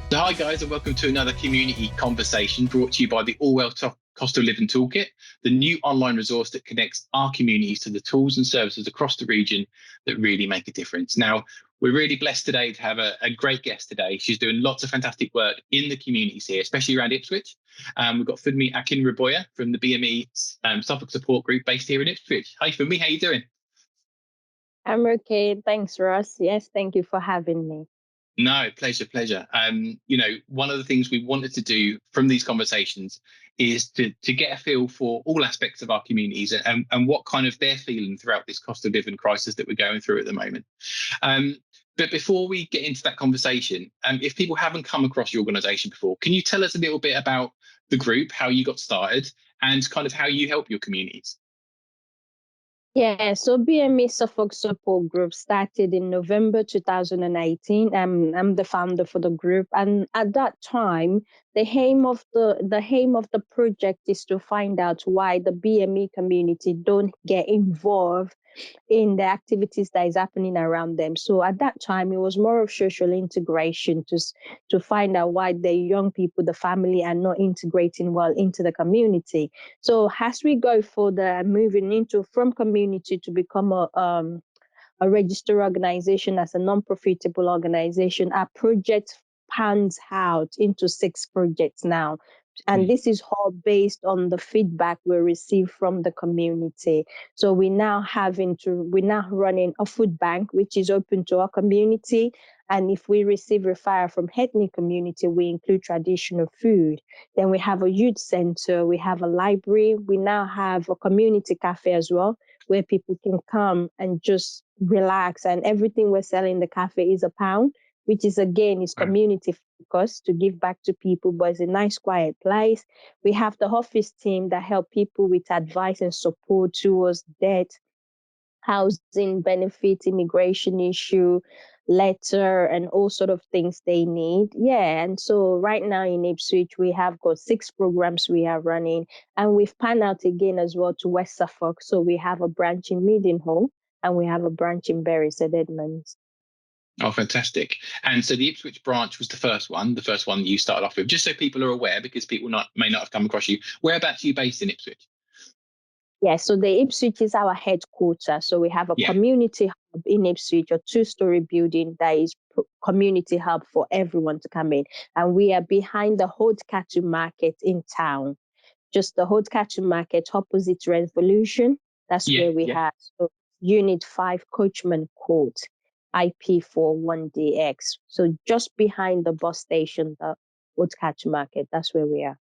So hi guys, and welcome to another community conversation brought to you by the Cost of Living Toolkit, the new online resource that connects our communities to the tools and services across the region that really make a difference. Now, we're really blessed today to have a great guest today. She's doing lots of fantastic work in the communities here, especially around Ipswich. We've got Funmi Akinriboya from the BME Suffolk Support Group based here in Ipswich. Hi Funmi, how you doing? I'm okay. Thanks, Ross. Yes, thank you for having me. No, pleasure. One of the things we wanted to do from these conversations is to get a feel for all aspects of our communities and what kind of they're feeling throughout this cost of living crisis that we're going through at the moment. But before we get into that conversation, if people haven't come across your organisation before, can you tell us a little bit about the group, how you got started, and kind of how you help your communities? Yeah, so BME Suffolk Support Group started in November 2018. I'm the founder for the group, and at that time, the aim of the project is to find out why the BME community don't get involved in the activities that is happening around them. So at that time, it was more of social integration to find out why the young people, the family, are not integrating well into the community. So as we go further, moving into from community to become a registered organization as a non-profitable organization, our project pans out into 6 projects now. And this is all based on the feedback we receive from the community. So we're now running a food bank, which is open to our community. And if we receive referral from ethnic community, we include traditional food. Then we have a youth center, we have a library, we now have a community cafe as well, where people can come and just relax. And everything we're selling in the cafe is £1, which is again is community focused to give back to people, but it's a nice quiet place. We have the office team that help people with advice and support towards debt, housing benefit, immigration issue, letter, and all sort of things they need. Yeah, and so right now in Ipswich, we have got 6 programs we are running, and we've panned out again as well to West Suffolk. So we have a branch in Meadenhall, and we have a branch in Bury St Edmunds. Oh, fantastic. And so the Ipswich branch was the first one that you started off with, just so people are aware, because people may not have come across you. Whereabouts are you based in Ipswich? Yeah, so the Ipswich is our headquarters. So we have a Yeah. community hub in Ipswich, a 2-story building that is community hub for everyone to come in. And we are behind the Old Cattle Market in town, just the Old Cattle Market opposite Revolution. That's where we have so Unit 5 Coachman Court, IP41DX. So just behind the bus station, the Old Cattle Market, that's where we are.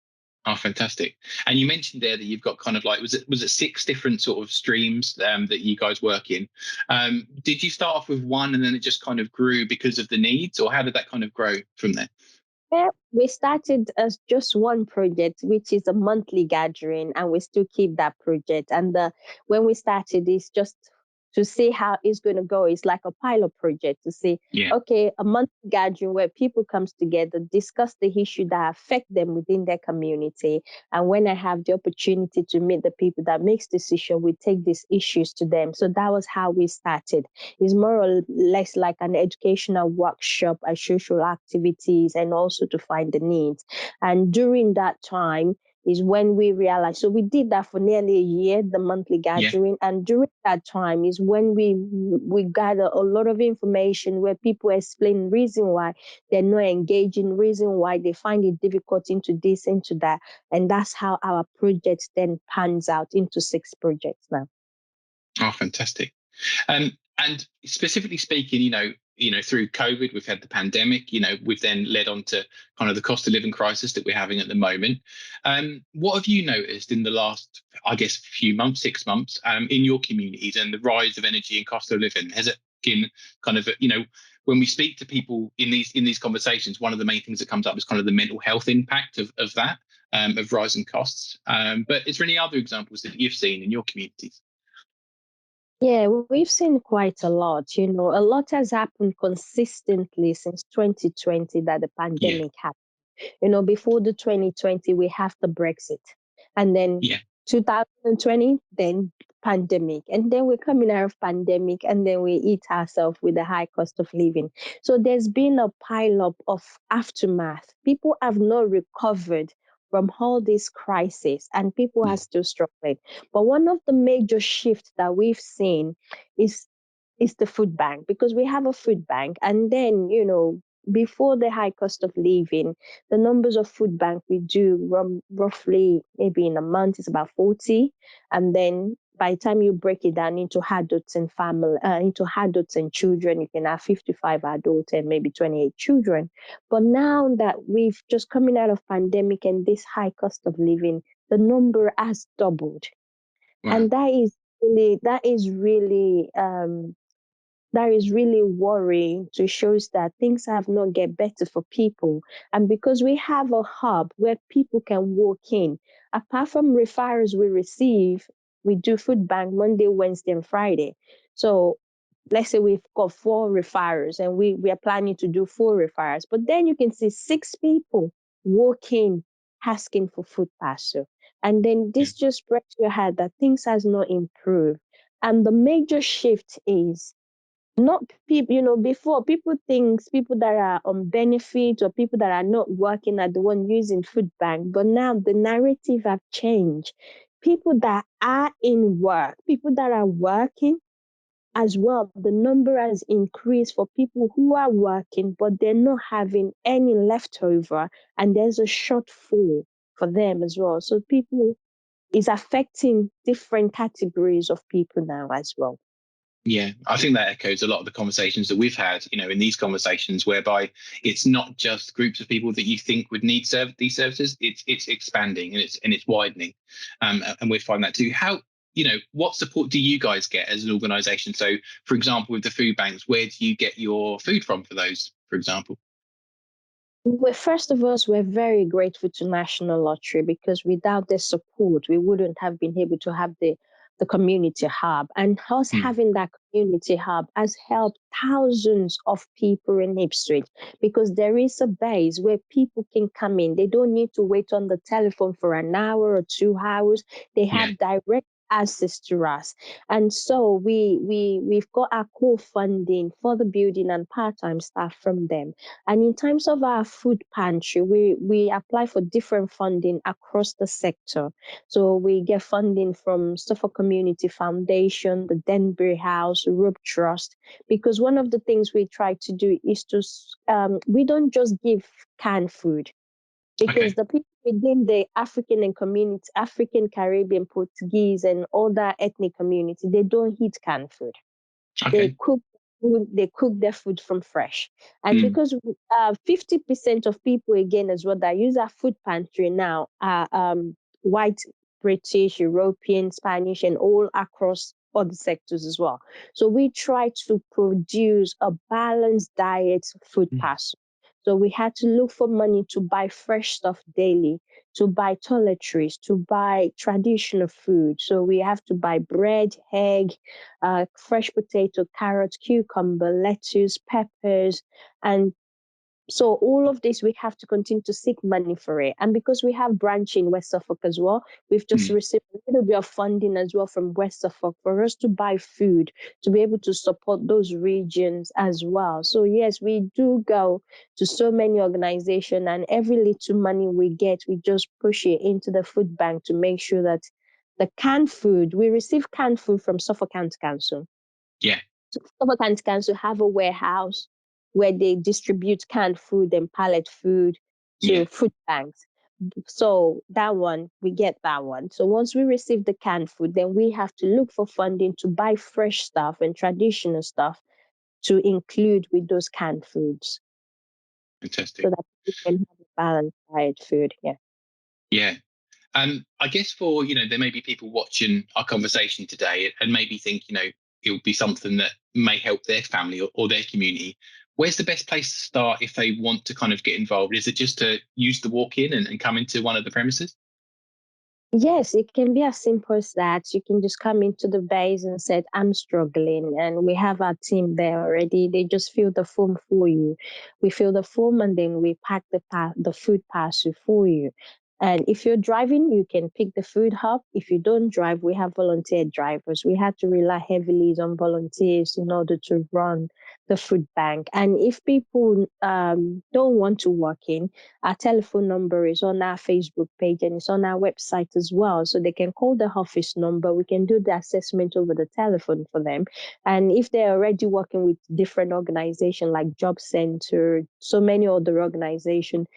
Oh, fantastic. And you mentioned there that you've got kind of like, was it 6 different sort of streams that you guys work in? Did you start off with one and then it just kind of grew because of the needs, or how did that kind of grow from there? Yeah, we started as just one project, which is a monthly gathering, and we still keep that project. And when we started, it's just to see how it's going to go. It's like a pilot project to see, Yeah. okay, a monthly gathering where people comes together, discuss the issue that affect them within their community. And when I have the opportunity to meet the people that makes decision, we take these issues to them. So that was how we started. It's more or less like an educational workshop, and social activities, and also to find the needs. And during that time is when we realized, so we did that for nearly a year, the monthly gathering. And during that time is when we gather a lot of information where people explain reason why they're not engaging, reason why they find it difficult into this, into that. And that's how our project then pans out into 6 projects now. Oh, fantastic. And specifically speaking, through COVID, we've had the pandemic, we've then led on to kind of the cost of living crisis that we're having at the moment. What have you noticed in the last, I guess, few months, 6 months, in your communities and the rise of energy and cost of living? Has it been kind of, when we speak to people in these conversations, one of the main things that comes up is kind of the mental health impact of that, of rising costs. But is there any other examples that you've seen in your communities? Yeah, we've seen quite a lot. A lot has happened consistently since 2020 that the pandemic happened. Before the 2020, we have the Brexit. And then 2020, then pandemic, and then we're coming out of pandemic, and then we eat ourselves with the high cost of living. So there's been a pile up of aftermath. People have not recovered from all this crisis, and people are Mm. still struggling. But one of the major shifts that we've seen is is the food bank, because we have a food bank, and then before the high cost of living, the numbers of food bank we do roughly maybe in a month is about 40, and then by the time you break it down into adults and family, into adults and children, you can have 55 adults and maybe 28 children. But now that we've just coming out of pandemic and this high cost of living, the number has doubled, Wow. and that is really worrying, to shows that things have not get better for people. And because we have a hub where people can walk in, apart from referrals we receive, we do food bank Monday, Wednesday, and Friday. So let's say we've got 4 referrals, and we are planning to do 4 referrals, but then you can see 6 people walk in asking for food parcel. And then Yeah. this just breaks your heart that things has not improved. And the major shift is not people, before people think people that are on benefit or people that are not working are the one using food bank. But now the narrative have changed. People that are in work, people that are working as well, the number has increased for people who are working, but they're not having any leftover, and there's a shortfall for them as well. So people is affecting different categories of people now as well. Yeah, I think that echoes a lot of the conversations that we've had, in these conversations, whereby it's not just groups of people that you think would need these services. It's expanding, and it's widening, and we find that too. How, what support do you guys get as an organisation? So, for example, with the food banks, where do you get your food from for those, for example? Well, first of all, we're very grateful to National Lottery, because without their support, we wouldn't have been able to have the community hub. And us Mm. having that community hub has helped thousands of people in Ipswich, because there is a base where people can come in. They don't need to wait on the telephone for an hour or 2 hours. They Yeah. have direct access to us. And so we've got our core funding for the building and part-time staff from them. And in terms of our food pantry, we apply for different funding across the sector. So we get funding from Suffolk Community Foundation, the Denbury House, Rope Trust, because one of the things we try to do is we don't just give canned food, because Okay. the people within the African and community, African, Caribbean, Portuguese, and other ethnic community, they don't eat canned food. They Okay. cook their food from fresh. And Mm. because 50% of people, again, as well, that use our food pantry now are white, British, European, Spanish, and all across other sectors as well. So we try to produce a balanced diet food Mm. parcel. So we had to look for money to buy fresh stuff daily, to buy toiletries, to buy traditional food. So we have to buy bread, egg, fresh potato, carrots, cucumber, lettuce, peppers, and so all of this we have to continue to seek money for it. And because we have branch in West Suffolk as well, we've just Mm. received a little bit of funding as well from West Suffolk for us to buy food to be able to support those regions as well. So yes, we do go to so many organizations, and every little money we get, we just push it into the food bank to make sure that the canned food, we receive canned food from Suffolk County Council. Yeah. So Suffolk County Council have a warehouse where they distribute canned food and pallet food Yeah. to food banks. So that one, we get that one. So once we receive the canned food, then we have to look for funding to buy fresh stuff and traditional stuff to include with those canned foods, so Fantastic. that we can have a balanced diet food. Yeah. Yeah. I guess for, there may be people watching our conversation today and maybe think, it would be something that may help their family or their community. Where's the best place to start if they want to kind of get involved? Is it just to use the walk-in and come into one of the premises? Yes, it can be as simple as that. You can just come into the base and say, I'm struggling. And we have our team there already. They just fill the form for you. We fill the form, and then we pack the food parcel for you. And if you're driving, you can pick the food up. If you don't drive, we have volunteer drivers. We had to rely heavily on volunteers in order to run the food bank. And if people don't want to walk in, our telephone number is on our Facebook page and it's on our website as well. So they can call the office number. We can do the assessment over the telephone for them. And if they're already working with different organizations like Job Center, so many other organization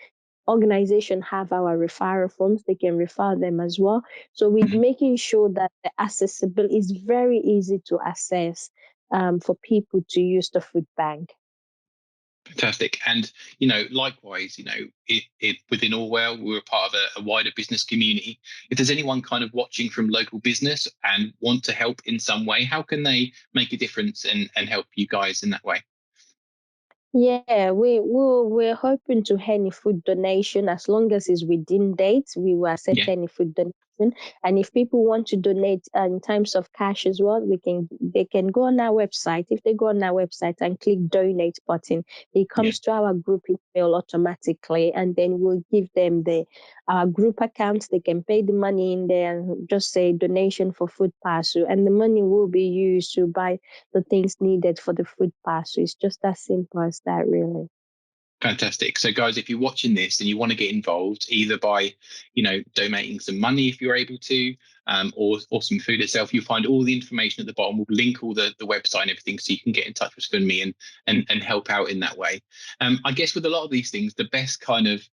have our referral forms, they can refer them as well. So with Mhm. making sure that the accessible is very easy to access for people to use the food bank. Fantastic. And, likewise, within Allwell, we're a part of a wider business community. If there's anyone kind of watching from local business and want to help in some way, how can they make a difference and help you guys in that way? Yeah, we're hoping to any food donation as long as it's within dates. We will accept Yeah. any food donation, and if people want to donate in terms of cash as well, they can go on our website. If they go on our website and click donate button, it Yeah. comes to our group email automatically, and then we'll give them the group account. They can pay the money in there and just say donation for food parcel, and the money will be used to buy the things needed for the food parcel. It's just as simple as that, really. Fantastic. So, guys, if you're watching this and you want to get involved, either by, donating some money if you're able to, or some food itself, you'll find all the information at the bottom. We'll link all the website and everything, so you can get in touch with Funmi and help out in that way. I guess with a lot of these things, the best kind of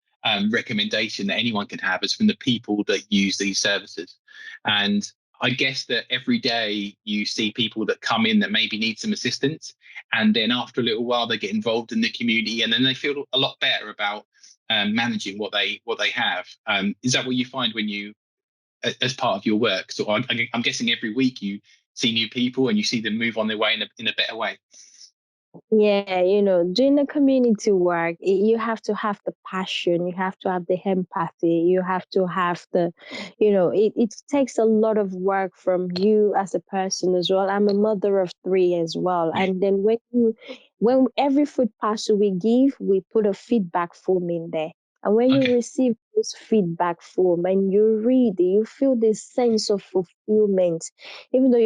recommendation that anyone can have is from the people that use these services. And I guess that every day you see people that come in that maybe need some assistance, and then after a little while they get involved in the community, and then they feel a lot better about managing what they have. Is that what you find when you, as part of your work? So I'm guessing every week you see new people and you see them move on their way in a better way. Yeah, doing the community work, you have to have the passion, you have to have the empathy, you have to have it takes a lot of work from you as a person as well. I'm a mother of three as well. Yeah. And then when every food parcel we give, we put a feedback form in there. And when you Okay. receive this feedback form and you read it, you feel this sense of fulfillment, even though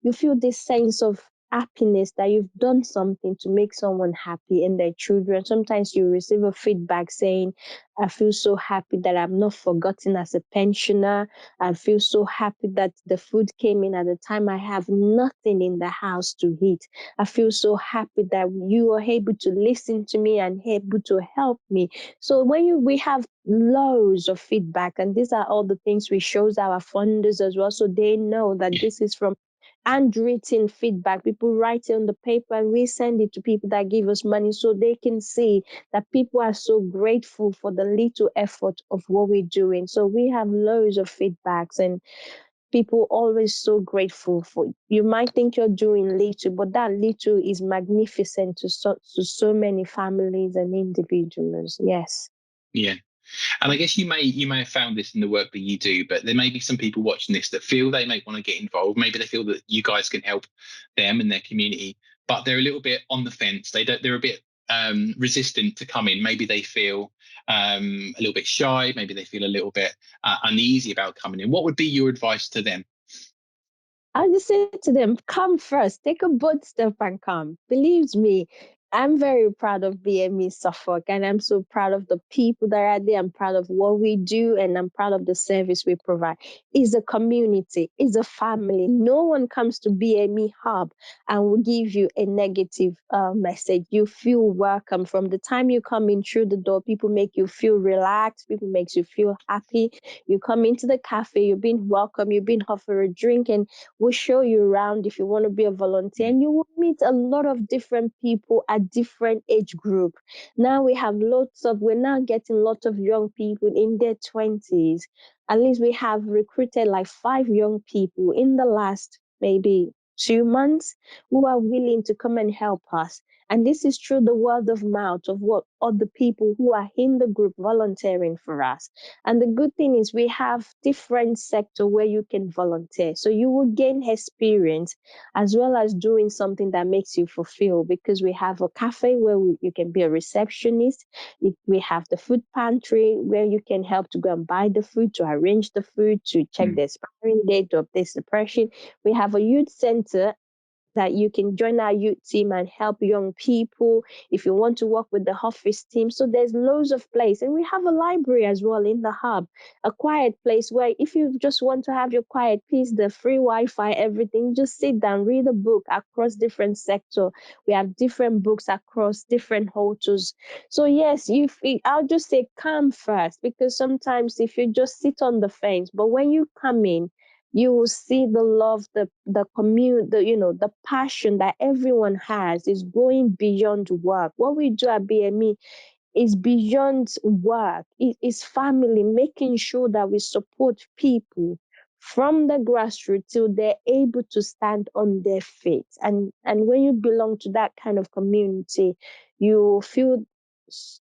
you feel this sense of happiness that you've done something to make someone happy and their children. Sometimes you receive a feedback saying, I feel so happy that I'm not forgotten as a pensioner. I feel so happy that the food came in at the time I have nothing in the house to eat. I feel so happy that you are able to listen to me and able to help me. So we have loads of feedback, and these are all the things we shows our funders as well, so they know that Yeah. this is from handwritten feedback. People write it on the paper and we send it to people that give us money so they can see that people are so grateful for the little effort of what we're doing. So we have loads of feedbacks and people always so grateful for. You might think you're doing little, but that little is magnificent to so many families and individuals. Yes. Yeah. And I guess you may have found this in the work that you do, but there may be some people watching this that feel they may want to get involved. Maybe they feel that you guys can help them and their community, but they're a little bit on the fence. They're a bit resistant to come in. Maybe they feel a little bit shy. Maybe they feel a little bit uneasy about coming in. What would be your advice to them? I just say to them, come first, take a bold step and come. Believes me, I'm very proud of BME Suffolk and I'm so proud of the people that are there. I'm proud of what we do and I'm proud of the service we provide. It's a community, it's a family. No one comes to BME Hub and will give you a negative message. You feel welcome from the time you come in through the door. People make you feel relaxed, people makes you feel happy. You come into the cafe, you've been welcome, you've been offered a drink, and we'll show you around if you want to be a volunteer, and you will meet a lot of different people at different age group. Now we're now getting lots of young people in their 20s. At least we have recruited like 5 young people in the last maybe 2 months who are willing to come and help us. And this is through the word of mouth of what other people who are in the group volunteering for us. And the good thing is we have different sector where you can volunteer. So you will gain experience as well as doing something that makes you fulfilled, because we have a cafe where you can be a receptionist. We have the food pantry where you can help to go and buy the food, to arrange the food, to check the expiring date, to update the pricing. We have a youth center that you can join our youth team and help young people if you want to work with the office team. So there's loads of place. And we have a library as well in the hub, a quiet place where if you just want to have your quiet peace, the free Wi-Fi, everything, just sit down, read a book across different sector. We have different books across different hotels. So yes, I'll just say come first, because sometimes if you just sit on the fence, but when you come in, you will see the love, the commute, the passion that everyone has is going beyond work. What we do at BME is beyond work. It is family, making sure that we support people from the grassroots till they're able to stand on their feet. And when you belong to that kind of community, you feel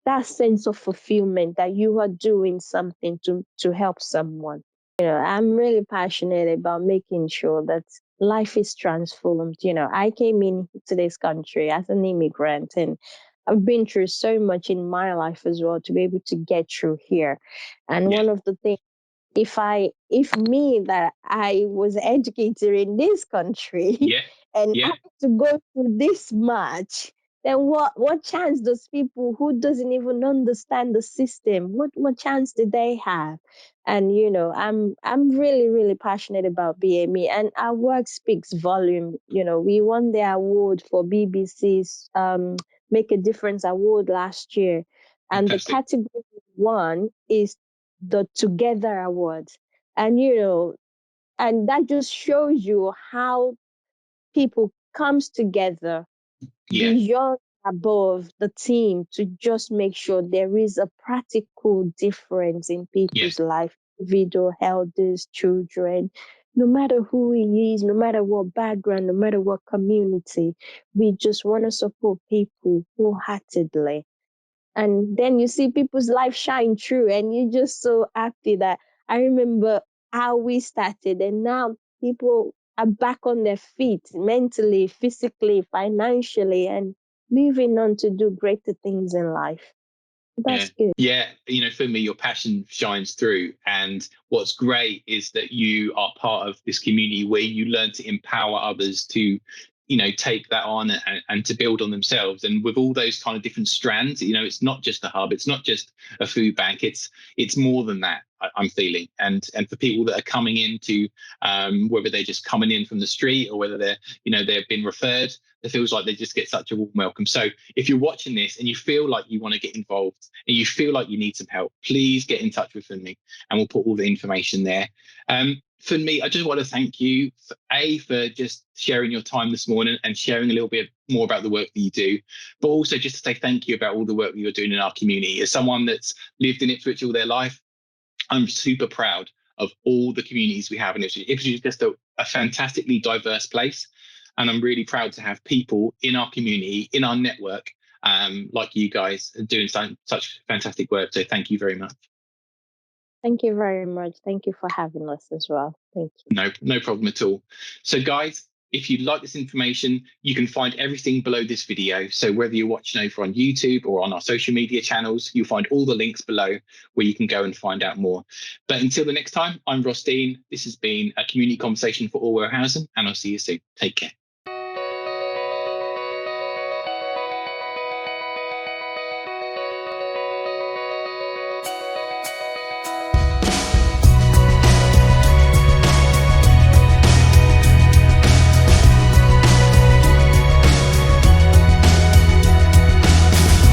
that sense of fulfillment that you are doing something to help someone. I'm really passionate about making sure that life is transformed. I came into this country as an immigrant, and I've been through so much in my life as well to be able to get through here. And Yeah, one of the things, if me that I was educated in this country yeah, and I yeah, had to go through this much, then what chance does people who doesn't even understand the system, what chance did they have? And I'm really, really passionate about BME, and our work speaks volume. We won the award for BBC's Make a Difference award last year, and the fantastic. category one is the Together Award. And and that just shows you how people comes together Yeah, beyond above the team to just make sure there is a practical difference in yeah, people's life, individual elders, children, no matter who he is, no matter what background, no matter what community. We just want to support people wholeheartedly, and then you see people's life shine through, and you're just so happy that I remember how we started, and now people are back on their feet mentally, physically, financially, and moving on to do greater things in life. yeah. That's good. Yeah, for me, your passion shines through. And what's great is that you are part of this community where you learn to empower others to, take that on and to build on themselves. And with all those kind of different strands, it's not just a hub, it's not just a food bank, it's more than that. I'm feeling, and for people that are coming into, whether they're just coming in from the street or whether they've been referred, it feels like they just get such a warm welcome. So if you're watching this and you feel like you want to get involved and you feel like you need some help, please get in touch with Funmi, and we'll put all the information there. Funmi, I just want to thank you for just sharing your time this morning and sharing a little bit more about the work that you do, but also just to say thank you about all the work that you're doing in our community. As someone that's lived in Ipswich all their life, I'm super proud of all the communities we have in Ipswich. Ipswich is just a fantastically diverse place. And I'm really proud to have people in our community, in our network, like you guys, doing such fantastic work. So thank you very much. Thank you very much. Thank you for having us as well. Thank you. No problem at all. So guys, if you like this information, you can find everything below this video. So whether you're watching over on YouTube or on our social media channels, you'll find all the links below where you can go and find out more. But until the next time, I'm Ross Dean. This has been a community conversation for all warehousing, and I'll see you soon. Take care.